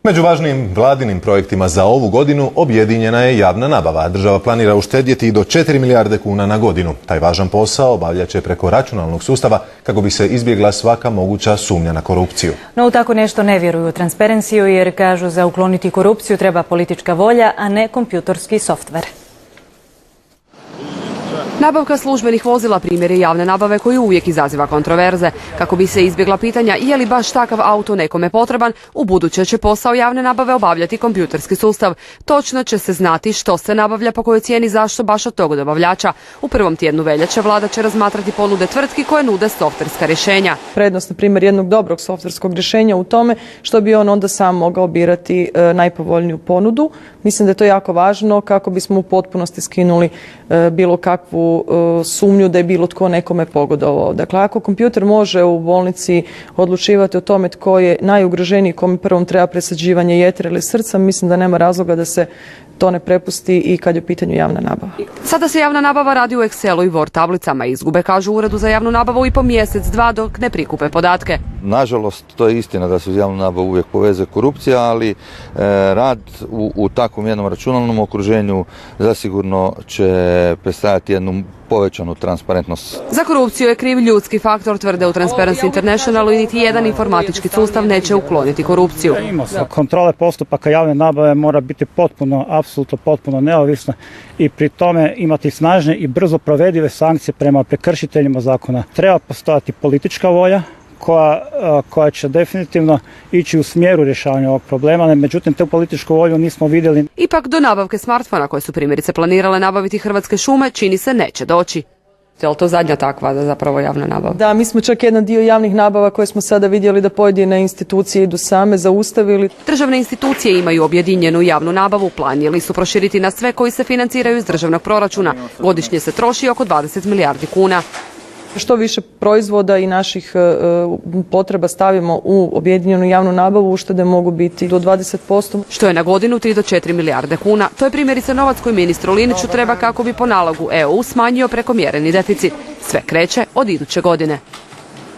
Među važnim vladinim projektima za ovu godinu objedinjena je javna nabava. Država planira uštedjeti i do 4 milijarde kuna na godinu. Taj važan posao obavljat će preko računalnog sustava kako bi se izbjegla svaka moguća sumnja na korupciju. No u tako nešto ne vjeruju u Transparencyu jer kažu za ukloniti korupciju treba politička volja, a ne kompjutorski softver. Nabavka službenih vozila primjer je javne nabave koji uvijek izaziva kontroverze. Kako bi se izbjegla pitanja je li baš takav auto nekome potreban, u buduće će posao javne nabave obavljati kompjuterski sustav. Točno će se znati što se nabavlja, po kojoj cijeni, zašto baš od tog dobavljača. U prvom tjednu veljače vlada će razmatrati ponude tvrtki koje nude softverska rješenja. Prednost, na primjer, jednog dobrog softverskog rješenja u tome što bi on onda sam mogao birati najpovoljniju ponudu. Mislim da je to jako važno kako bismo u potpunosti skinuli bilo kakvu sumnju da je bilo tko nekome pogodovao. Dakle, ako kompjuter može u bolnici odlučivati o tome tko je najugroženiji, kome prvom treba presađivanje jetre ili srca, mislim da nema razloga da se to ne prepusti i kad je u pitanju javna nabava. Sada se javna nabava radi u Excelu i Word tablicama. Izgube, kažu u Uredu za javnu nabavu, i po mjesec, dva dok ne prikupe podatke. Nažalost, to je istina da se uz javnu nabavu uvijek povezuje korupcija, ali rad u takvom jednom računalnom okruženju zasigurno će predstavljati jednu povećanu transparentnost. Za korupciju je kriv ljudski faktor, tvrde u Transparency Internationalu, i niti jedan informatički sustav neće ukloniti korupciju. Kontrole postupaka javne nabave mora biti apsolutno potpuno neovisna i pri tome imati snažne i brzo provedive sankcije prema prekršiteljima zakona. Treba postojati politička volja koja će definitivno ići u smjeru rješavanja ovog problema, međutim tu političku volju nismo vidjeli. Ipak do nabavke smartfona koje su primjerice planirale nabaviti Hrvatske šume čini se neće doći. Je li to zadnja takva zapravo javna nabava? Da, mi smo čak jedan dio javnih nabava koje smo sada vidjeli da pojedine institucije idu same, zaustavili. Državne institucije imaju objedinjenu javnu nabavu, planirali su proširiti na sve koji se financiraju iz državnog proračuna. Godišnje se troši oko 20 milijardi kuna. Što više proizvoda i naših potreba stavimo u objedinjenu javnu nabavu, uštede mogu biti do 20%. Što je na godinu 3 do 4 milijarde kuna. To je primjerice novac koji ministru Liniću treba kako bi po nalogu EU smanjio prekomjereni deficit. Sve kreće od iduće godine.